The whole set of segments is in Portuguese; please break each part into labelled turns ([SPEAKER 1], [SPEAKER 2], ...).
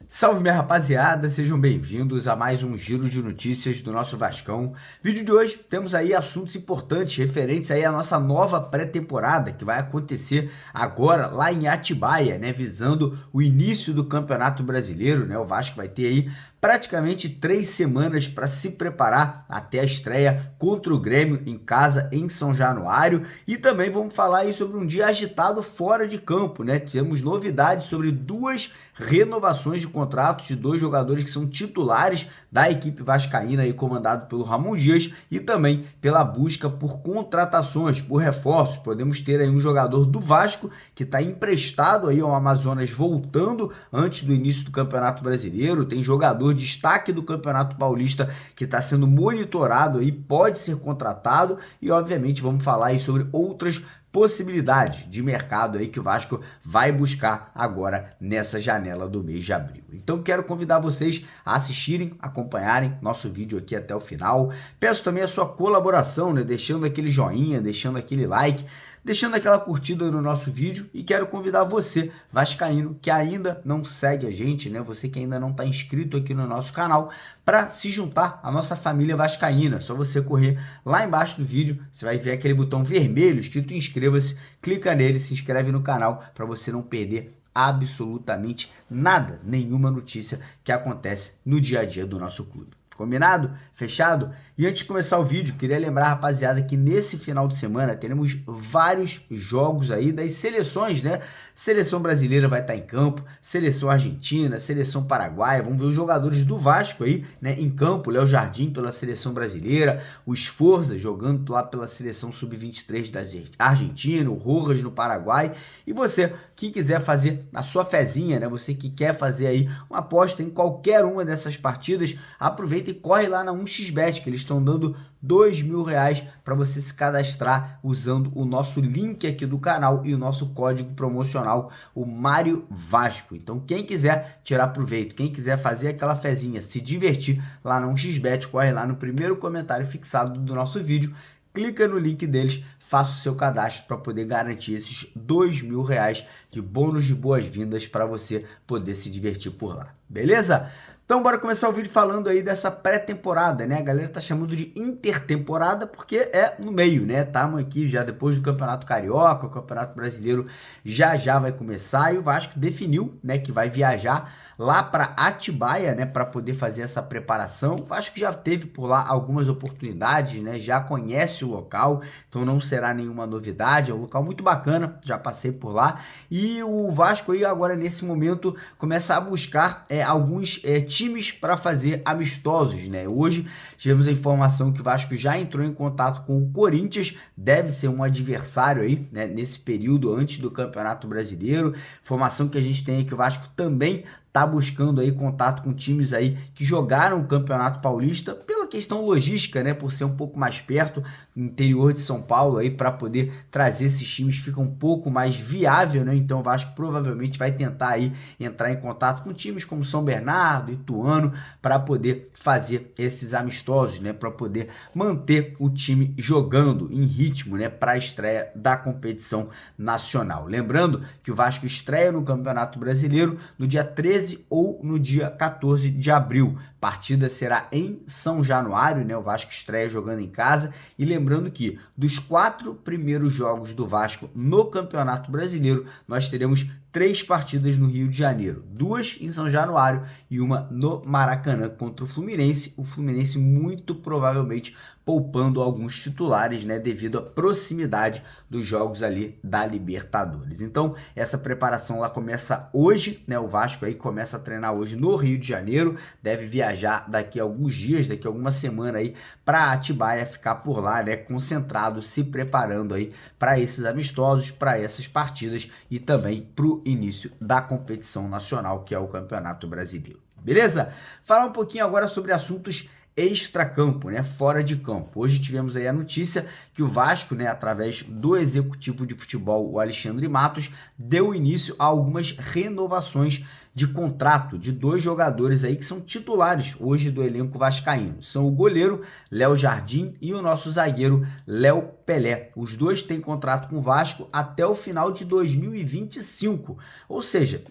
[SPEAKER 1] Salve, minha rapaziada, sejam bem-vindos a mais um giro de notícias do nosso Vascão. Vídeo de hoje temos aí assuntos importantes referentes aí à nossa nova pré-temporada que vai acontecer agora lá em Atibaia, né, visando o início do Campeonato Brasileiro, né? O Vasco vai ter aí praticamente 3 semanas para se preparar até a estreia contra o Grêmio em casa em São Januário, e também vamos falar aí sobre um dia agitado fora de campo, né? Temos novidades sobre 2 renovações de contratos de 2 jogadores que são titulares da equipe vascaína aí, comandado pelo Ramon Dias, e também pela busca por contratações, por reforços. Podemos ter aí um jogador do Vasco que está emprestado aí ao Amazonas voltando antes do início do Campeonato Brasileiro. Tem jogador destaque do Campeonato Paulista que está sendo monitorado aí, pode ser contratado, e obviamente vamos falar aí sobre outras possibilidades de mercado aí que o Vasco vai buscar agora nessa janela do mês de abril. Então quero convidar vocês a assistirem, acompanharem nosso vídeo aqui até o final. Peço também a sua colaboração, né, deixando aquele joinha, deixando aquele like, deixando aquela curtida no nosso vídeo, e quero convidar você, vascaíno, que ainda não segue a gente, né? Você que ainda não está inscrito aqui no nosso canal, para se juntar à nossa família vascaína. É só você correr lá embaixo do vídeo, você vai ver aquele botão vermelho escrito inscreva-se, clica nele, se inscreve no canal para você não perder absolutamente nada, nenhuma notícia que acontece no dia a dia do nosso clube. Combinado? Fechado? E antes de começar o vídeo, queria lembrar, rapaziada, que nesse final de semana teremos vários jogos aí das seleções, né? Seleção brasileira vai estar em campo, seleção argentina, seleção paraguaia. Vamos ver os jogadores do Vasco aí, né, em campo. Léo Jardim pela seleção brasileira, o Esforza jogando lá pela seleção sub-23 da Argentina, o Rojas no Paraguai. E você que quiser fazer a sua fezinha, né? Você que quer fazer aí uma aposta em qualquer uma dessas partidas, aproveita e corre lá na 1xBet, que eles estão dando R$2.000 para você se cadastrar usando o nosso link aqui do canal e o nosso código promocional, o Mário Vasco. Então quem quiser tirar proveito, quem quiser fazer aquela fezinha, se divertir lá na 1xBet, corre lá no primeiro comentário fixado do nosso vídeo, clica no link deles, faça o seu cadastro para poder garantir esses R$2.000 de bônus de boas-vindas para você poder se divertir por lá. Beleza? Então bora começar o vídeo falando aí dessa pré-temporada, né? A galera tá chamando de intertemporada porque é no meio, né? Estamos aqui já depois do Campeonato Carioca, o Campeonato Brasileiro já vai começar, e o Vasco definiu, né, que vai viajar lá para Atibaia, né, para poder fazer essa preparação. O Vasco já teve por lá algumas oportunidades, né? Já conhece o local, então não será nenhuma novidade. É um local muito bacana, já passei por lá. E o Vasco aí agora nesse momento começa a buscar alguns times para fazer amistosos, né? Hoje tivemos a informação que o Vasco já entrou em contato com o Corinthians, deve ser um adversário aí, né, nesse período antes do Campeonato Brasileiro. Informação que a gente tem é que o Vasco também tá buscando aí contato com times aí que jogaram o Campeonato Paulista pela questão logística, né, por ser um pouco mais perto no interior de São Paulo aí, para poder trazer esses times fica um pouco mais viável, né? Então o Vasco provavelmente vai tentar aí entrar em contato com times como São Bernardo, Ituano, para poder fazer esses amistosos, né, para poder manter o time jogando em ritmo, né, para a estreia da competição nacional. Lembrando que o Vasco estreia no Campeonato Brasileiro no dia 13 ou no dia 14 de abril. A partida será em São Januário, né? O Vasco estreia jogando em casa. E lembrando que dos 4 primeiros jogos do Vasco no Campeonato Brasileiro, nós teremos 3 partidas no Rio de Janeiro, 2 em São Januário e uma no Maracanã contra o Fluminense. O Fluminense muito provavelmente poupando alguns titulares, né, devido à proximidade dos jogos ali da Libertadores. Então, essa preparação lá começa hoje, né? O Vasco aí começa a treinar hoje no Rio de Janeiro, deve viajar daqui a alguns dias, daqui a alguma semana aí para Atibaia, ficar por lá, né, concentrado, se preparando aí para esses amistosos, para essas partidas e também para o início da competição nacional, que é o Campeonato Brasileiro. Beleza? Falar um pouquinho agora sobre assuntos extracampo, né, fora de campo. Hoje tivemos aí a notícia que o Vasco, né, através do executivo de futebol, o Alexandre Matos, deu início a algumas renovações de contrato de dois jogadores aí que são titulares hoje do elenco vascaíno. São o goleiro Léo Jardim e o nosso zagueiro Léo Pelé. Os dois têm contrato com o Vasco até o final de 2025. Ou seja,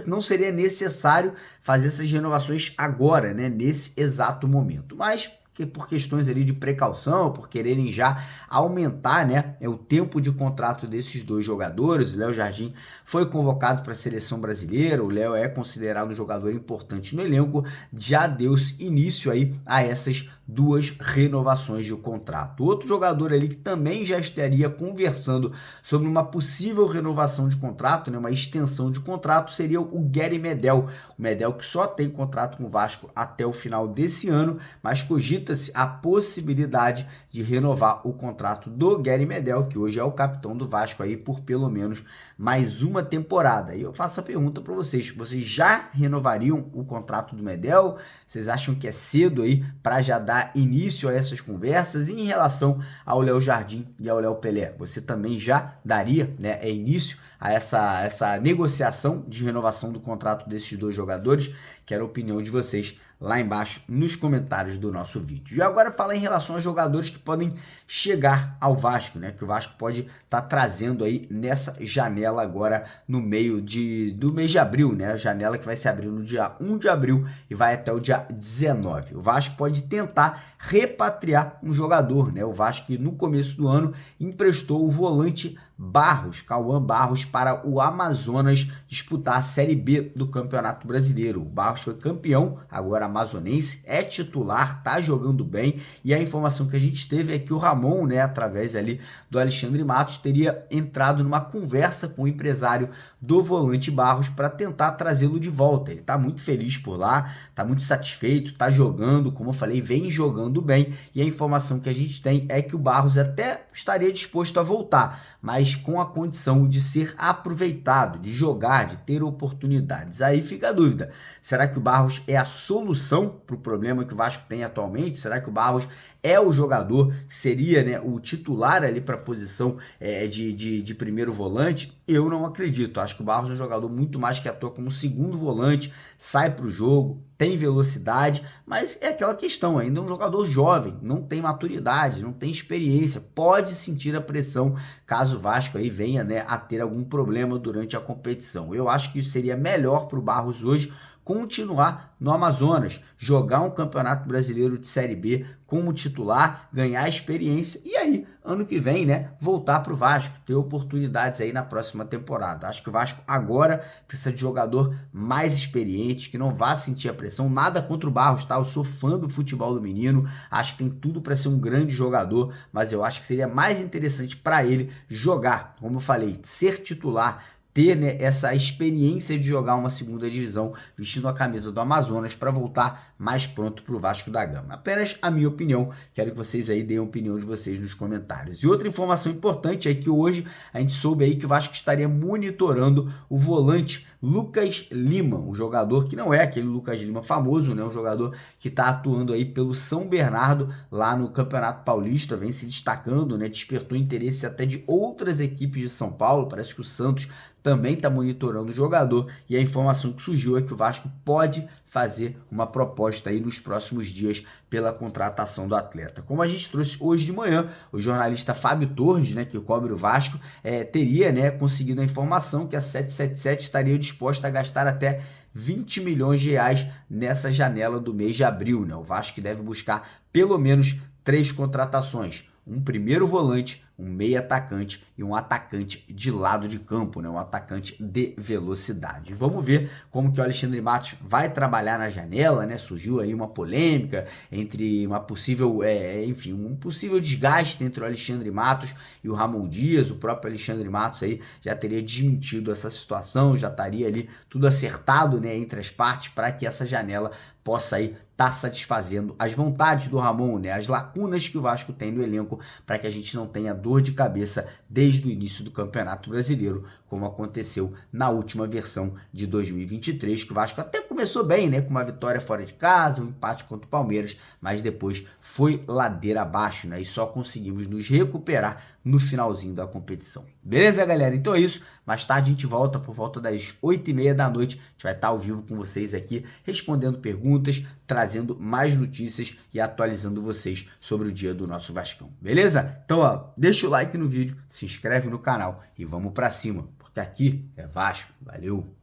[SPEAKER 1] não seria necessário fazer essas renovações agora, né, nesse exato momento. Mas por questões ali de precaução, por quererem já aumentar, né, o tempo de contrato desses dois jogadores. O Léo Jardim foi convocado para a seleção brasileira, o Léo é considerado um jogador importante no elenco, já deu-se início aí a essas duas renovações de contrato. Outro jogador ali que também já estaria conversando sobre uma possível renovação de contrato, né, uma extensão de contrato, seria o Gary Medel. O Medel que só tem contrato com o Vasco até o final desse ano, mas cogita-se a possibilidade de renovar o contrato do Gary Medel, que hoje é o capitão do Vasco aí por pelo menos mais uma temporada. E eu faço a pergunta para vocês já renovariam o contrato do Medel? Vocês acham que é cedo aí para já dar início a essas conversas? E em relação ao Léo Jardim e ao Léo Pelé, você também já daria, né, início a essa negociação de renovação do contrato desses dois jogadores? Quero a opinião de vocês lá embaixo nos comentários do nosso vídeo. E agora falar em relação a jogadores que podem chegar ao Vasco, né? Que o Vasco pode estar trazendo aí nessa janela agora no meio do mês de abril, né? A janela que vai se abrir no dia 1 de abril e vai até o dia 19. O Vasco pode tentar repatriar um jogador, né? O Vasco que no começo do ano emprestou o volante Cauã Barros, para o Amazonas disputar a Série B do Campeonato Brasileiro. O Barros foi campeão, agora amazonense, é titular, tá jogando bem, e a informação que a gente teve é que o Ramon, né, através ali do Alexandre Matos, teria entrado numa conversa com o empresário do volante Barros para tentar trazê-lo de volta. Ele tá muito feliz por lá, tá muito satisfeito, tá jogando, como eu falei, vem jogando bem, e a informação que a gente tem é que o Barros até estaria disposto a voltar, mas com a condição de ser aproveitado, de jogar, de ter oportunidades. Aí fica a dúvida, será que o Barros é a solução para o problema que o Vasco tem atualmente? Será que o Barros é o jogador que seria, né, o titular ali para a posição de primeiro volante? Eu não acredito. Acho que o Barros é um jogador muito mais que atua como segundo volante, sai para o jogo, tem velocidade, mas é aquela questão, ainda é um jogador jovem, não tem maturidade, não tem experiência, pode sentir a pressão caso o Vasco aí venha, né, a ter algum problema durante a competição. Eu acho que seria melhor para o Barros hoje continuar no Amazonas, jogar um Campeonato Brasileiro de Série B como titular, ganhar experiência e aí, ano que vem, né, voltar para o Vasco, ter oportunidades aí na próxima temporada. Acho que o Vasco agora precisa de jogador mais experiente, que não vá sentir a pressão. Nada contra o Barros, tá? Eu sou fã do futebol do menino, acho que tem tudo para ser um grande jogador, mas eu acho que seria mais interessante para ele jogar, como eu falei, ser titular, ter, né, essa experiência de jogar uma segunda divisão vestindo a camisa do Amazonas para voltar mais pronto para o Vasco da Gama. Apenas a minha opinião, quero que vocês aí deem a opinião de vocês nos comentários. E outra informação importante é que hoje a gente soube aí que o Vasco estaria monitorando o volante Lucas Lima, um jogador que não é aquele Lucas Lima famoso, né, um jogador que está atuando aí pelo São Bernardo lá no Campeonato Paulista, vem se destacando, né, despertou interesse até de outras equipes de São Paulo, parece que o Santos também está monitorando o jogador, e a informação que surgiu é que o Vasco pode fazer uma proposta aí nos próximos dias pela contratação do atleta. Como a gente trouxe hoje de manhã, o jornalista Fábio Torres, né, que cobre o Vasco, teria, né, conseguido a informação que a 777 estaria disposta a gastar até 20 milhões de reais nessa janela do mês de abril, né? O Vasco deve buscar pelo menos 3 contratações: um primeiro volante, um meio atacante e um atacante de lado de campo, né? Um atacante de velocidade. Vamos ver como que o Alexandre Matos vai trabalhar na janela, né? Surgiu aí uma polêmica entre uma possível, um possível desgaste entre o Alexandre Matos e o Ramon Dias. O próprio Alexandre Matos aí já teria desmentido essa situação, já estaria ali tudo acertado, né, entre as partes para que essa janela possa aí estar satisfazendo as vontades do Ramon, né, as lacunas que o Vasco tem no elenco, para que a gente não tenha dor de cabeça desde o início do Campeonato Brasileiro, como aconteceu na última versão de 2023, que o Vasco até começou bem, né, com uma vitória fora de casa, um empate contra o Palmeiras, mas depois foi ladeira abaixo, né, e só conseguimos nos recuperar no finalzinho da competição. Beleza, galera? Então é isso. Mais tarde a gente volta por volta das 8h30 da noite. A gente vai estar ao vivo com vocês aqui, respondendo perguntas, trazendo mais notícias e atualizando vocês sobre o dia do nosso Vascão. Beleza? Então, ó, deixa o like no vídeo, se inscreve no canal e vamos pra cima, porque aqui é Vasco. Valeu!